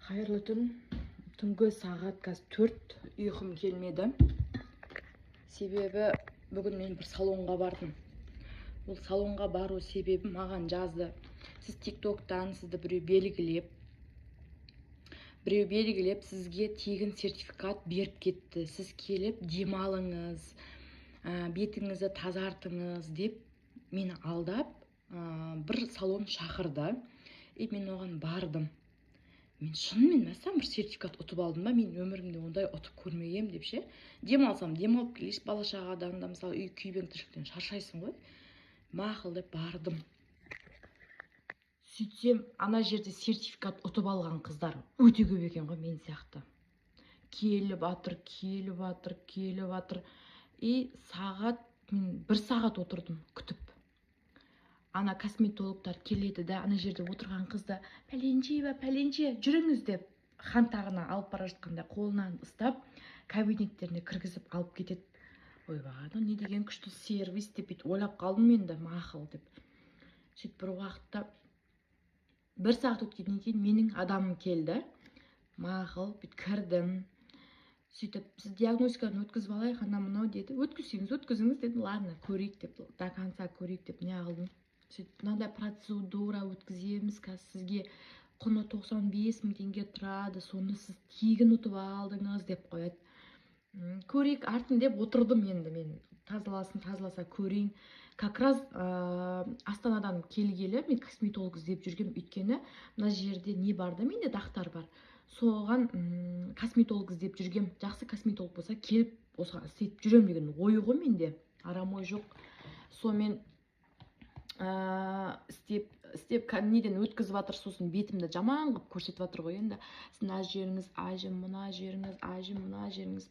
Қайырлы түн. Түнгі сағат қазір 4, ұйқым келмеді. Себебі бүгін мен бір салонға бардым. Бұл салонға бару себебі маған жазды. Сіз TikToktан сізді біреу белгілеп сізге тегін сертификат беріп кетті. Сіз келіп демалыңыз, бетіңізді тазартыңыз деп мені алдап, бір салон шақырды. Мен оған бардым. Мен шынымен мәссам бір сертификат ұтып алдым ба, мен өмірімде ондай ұтып көрмегем деп ше. Демалсам, демалып келеш, бала шағадан да мысалы үй күйбең тіршіліктен шаршайсың ғой. Мақұл деп бардым. Сөйтсем, ана жерде сертификат ұтып алған қыздар өте көп екен ғой, мен сияқты. Келіп атыр. И сағат, мен 1 сағат отырдым күтіп. Ана косметологтар келеді да, ана жерде отырған қызда пәленше, жүріңіз деп хантағына алып бара жатқанда қолынан ұстап, кабинеттеріне кіргізіп алып кетеді. Ойбай, не деген күшті сервис деп ойлап қалдым мен де, мақұл деп. Сөйтіп бір уақытта 1 сағат өткеннен кейін менің адамым келді. Мақұл, кірдім. Сөйтіп, сіз диагностиканы өткізіп алайық, ана-мынау деді. Өткізіңіз деді. Ладно, көрейік деп, до конца көрейік деп не алдым. Сөйтіп, мынандай процедура өткіземіз, сізге құны 95 000 теңге тұрады, соны сіз тегін ұтып алдыңыз деп қояды. Көрейік артын деп отырдым енді, мен тазаласа көрейін. Как раз Астанадан келгелі мен косметолог іздеп жүргем, өйткені мына жерде не бар да, менде дақтар бар. Соған косметолог іздеп жүргем, жақсы косметолог болса келіп осыған істетіп жүрем деген ой ғой менде, арам ой жоқ. Сомен істеп неден өткізіп жатыр, сосын бетімді жаман қылып көрсетіп жатыр ғой енді. Сіз мына жеріңіз ажым, мына жеріңіз,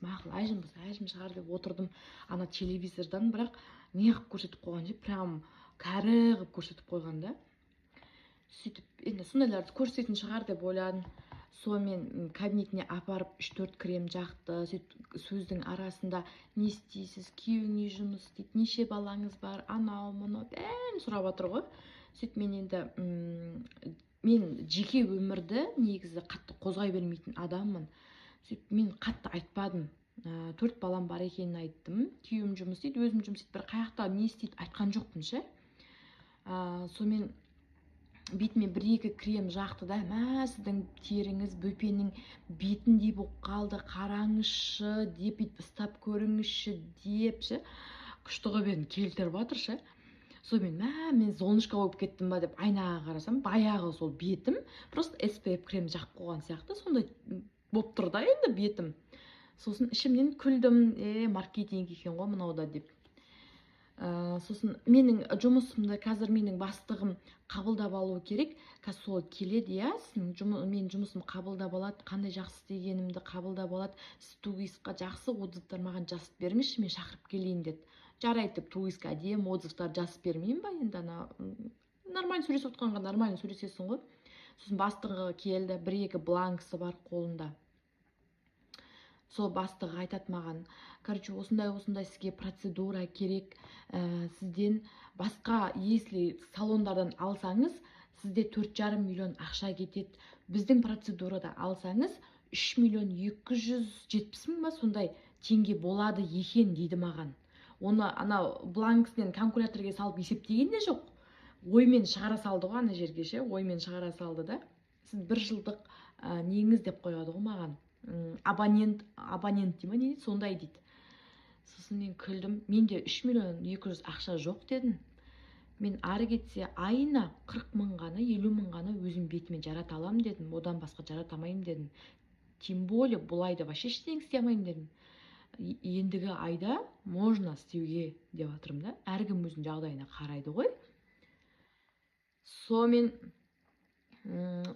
мақұл, ажым болса ажым шығар деп отырдым ана телевизордан, бірақ не қылып көрсетіп қойған же, прям кәрі қылып көрсетіп қойған да. Сөйтіп, енді сондайларды көрсететін шығар деп ойладым. Сонымен кабинетіне апарып 3-4 крем жақты. Сөйтіп сөздің арасында не істейсіз, күйеуің не жұмыс істейді, неше балаңыз бар, анау мұны бәрін сұрап жатыр ғой. Сөйтіп мен енді мен жеке өмірді негізі қатты қозғай бермейтін адаммын. Сөйтіп мен қатты айтпадым. 4 балам бар екенін айттым. Күйеуім жұмыс істейді, өзім жұмыс істейді, бір қаяқта не істейді айтқан жоқпын ше. Сонымен бетіме 1-2 крем жақты да, сіздің теріңіз бөпенің бетіндей болып қалды, қараңызшы деп, ұстап көріңізші деп ше, күшті қылып келтіріп жатыр ше. Сонымен мен золнышко болып кеттім ба деп айнаға қарасам, баяғы сол бетім просто SPF крем жақып қойған сияқты, сондай болып тұр да енді бетім. Сосын ішімнен күлдім, маркетинг екен ғой мынау да деп. Сосын менің жұмысымды қазір менің бастығым қабылдап алу керек. Қазір сол келеді, мен жұмысым қабылдап алады, қандай жақсы істегенімді қабылдап алады. Сіз тугисқа жақсы отзывтар маған жазып беріңізші, мен шақырып келейін деді. Жарайды деп, тугисқа әдемі отзывтар жазып бермеймін ба енді, нормально сөйлесіп отқанға нормально сөйлесесің ғой. Сосын бастығы келді, 1-2 бланкысы бар қолында. Сол бастығы айтады маған, короче, осындай сізге процедура керек, сізден басқа, если салондардан алсаңыз, сізде 4,5 миллион ақша кетеді. Біздің процедурада алсаңыз, 3,270,000 ба сондай теңге болады екен дейді маған. Оны ана бланкісінен калькуляторға салып есептеген де жоқ. Оймен шығара салды ғой ана жерге ше, оймен шығара салды да. Сіз 1 жылдық неңіз деп қояды ғой маған. Абонент дейма не дейді, сондай дейді. Сосын мен күлдім, менде 3,200,000 ақша жоқ дедім. Мен ары кетсе айына 40,000 ғана, 50,000 ғана өзім бетімен жарата алам дедім, одан басқа жарата алмаймын дедім. Тем более бұл айда вообще ештеңе істей алмаймын дедім. Ендігі айда можно істеуге деп жатырмын да, әркім өзінің жағдайына қарайды ғой. Сонымен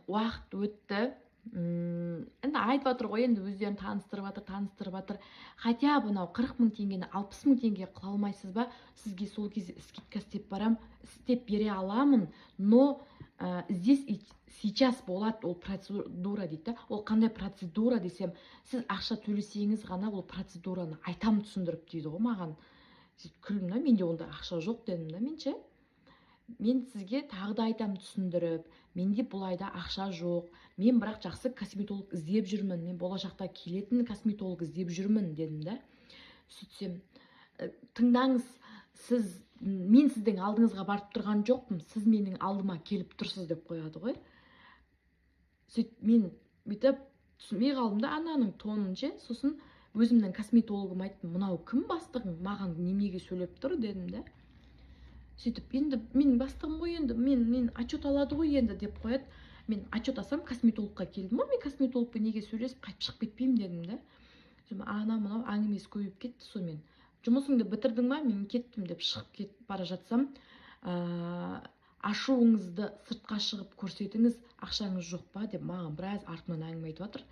уақыт өтті. Енді айтып жатыр ғой, енді өздерін таныстырып жатыр. Хотя бұнау 40,000 теңгені 60,000 теңге қыла алмайсыз ба? Сізге сол кезде скидка істеп бере аламын, но здесь сейчас болады ол процедура дейді. Ол қандай процедура десем, сіз ақша төлесеңіз ғана ол процедураны айтам түсіндіріп дейді ғой маған. Күлдім да, менде онда ақша жоқ дедім да менше. мен сізге тағы да айтамын түсіндіріп, менде бұл айда ақша жоқ, мен бірақ жақсы косметолог іздеп жүрмін, мен болашақта келетін косметолог іздеп жүрмін дедім да. Сөйтсем, тыңдаңыз, мен сіздің алдыңызға барып тұрған жоқпын, сіз менің алдыма келіп тұрсыз деп қояды ғой. Сөйтіп мен бүйтіп түсінбей қалдым да ананың тонын ше. Сосын өзімнің косметологыма айттым, мынау кім бастығың, маған немеге сөйлеп тұр дедім да. Сөйтіп енді менің бастығым ғой, енді мен отчет алады ғой енді деп қояды. Мен отчет алсам косметологқа келдім ғой, мен косметологпен неге сөйлесіп қайтып шығып кетпеймін дедім да. Ана мынау әңгімесі көбейіп кетті. Сонымен жұмысыңды бітірдің ба, мен кеттім деп шығып кетіп бара жатсам, ашуыңызды сыртқа шығып көрсетіңіз, ақшаңыз жоқ па деп маған біраз артынан әңгіме айтып жатыр.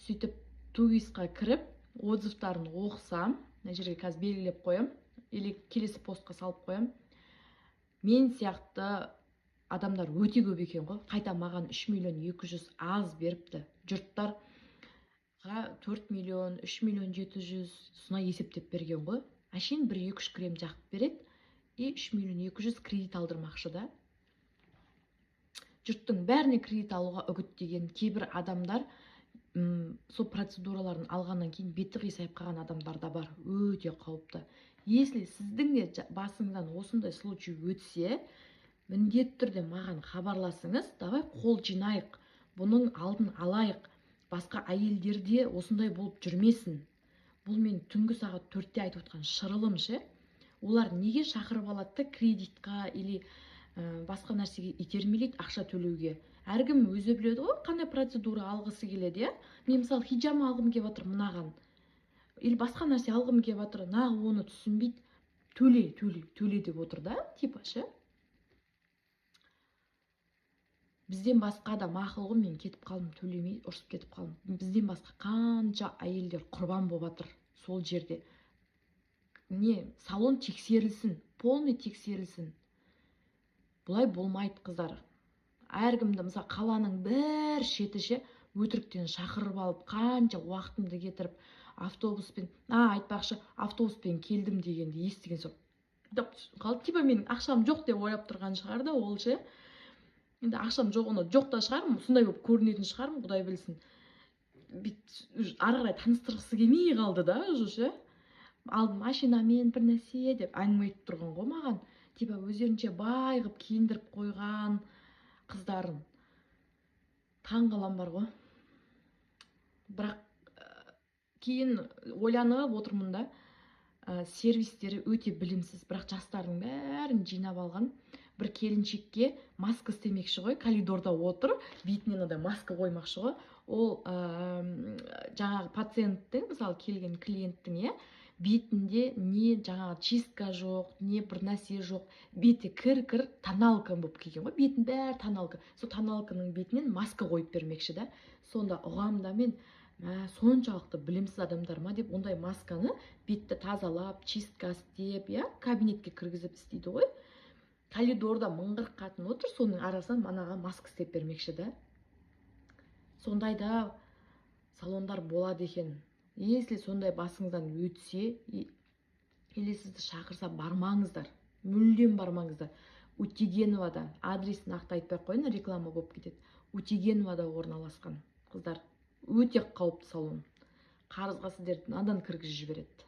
Сөйтіп туисқа кіріп отзывтарын оқысам, мына жерге қазір белгілеп қоям или келесі постқа салып қоям. Мен сияқты адамдар өте көп екен ғой. Қайта маған 3 миллион 200 аз беріпті. Жұрттарға 4 миллион, 3 миллион 700 сондай есептеп берген ғой. Әшейін 1-2 крем жағып береді. 3 миллион 200 кредит алдырмақшы да. Жұрттың бәріне кредит алуға үгіттеген кейбір адамдар сол процедураларын алғаннан кейін беті қисайып қалған адамдар да бар. Өте қауіпті. Если сіздің де басыңыздан осындай случай өтсе, міндетті түрде маған хабарласыңыз, давай қол жинайық, бұның алдын алайық, басқа әйелдерде осындай болып жүрмесін. Бұл мен түнгі сағат 4-те айтып отқан шырылым ше. Олар неге шақырып алады кредитқа или басқа нәрсеге итермелейді ақша төлеуге. Әркім өзі біледі ғой, қандай процедура алғысы келеді, Мен мысалы хиджам алғым келіп жатыр мынаған. Или басқа нәрсе алғым келіп жатыр, нағы оны түсінбейді. Төле деп отыр да, типа ше. Бізден басқа да мақұл ғой, мен кетіп қалдым, төлемей ұрысып кетіп қалдым. Бізден басқа қанша әйелдер құрбан болып жатыр сол жерде. Салон тексерілсін, полный тексерілсін. Бұлай болмайды, қыздар. Әркімді мысалы қаланың бір шеті өтіріктен шақырып алып, қанша уақытымды кетіріп, автобуспен, айтпақшы, автобуспен келдім дегенді естіген соң. Қалды, типа менің ақшам жоқ деп ойлап тұрған шығар да ол ше. Енді ақшам жоқ, оны жоқ та шығармын, сондай болып көрінетін шығармын, Құдай білсін. Ары қарай таныстырғысы келмей қалды да уже ше. Алдым машинамен бір нәрсе деп әңгіме айтып тұрған ғой маған. Типа өздерінше бай қылып киіндіріп қойған қыздарын. Таңғалам бар ғой. Бірақ кейін ойланып отырмын да, сервистері өте білімсіз, бірақ жастардың бәрін жинап алған. Бір келіншекке маска істемекші ғой, коридорда отыр, бетіне мынадай маска қоймақшы ғой. Ол жаңағы пациенттің, мысалы келген клиенттің бетінде не жаңағы чистка жоқ, не бір нәрсе жоқ, беті кір тоналка болып келген ғой, бетін бәрі тоналка. Сол тоналканың бетінен маска қойып бермекші да. Сонда ұғамда мен, соншалықты білімсіз адамдар ма деп, ондай масканы бетті тазалап, чистка істеп, кабинетке кіргізіп істейді ғой. Коридорда мыңғырық қатын отыр, соның арасынан манаға маска істеп бермекші да. Сондай да салондар болады екен. Если сондай басыңыздан өтсе, или сізді шақырса, бармаңыздар. Мүлдем бармаңыздар. Утигеновада, адрес нақты айтпай қойын, реклама болып кетеді. Утигеновада орналасқан. Қыздар, өте қауіпті салон. Қарызға сіздерді надан кіргізіп жібереді.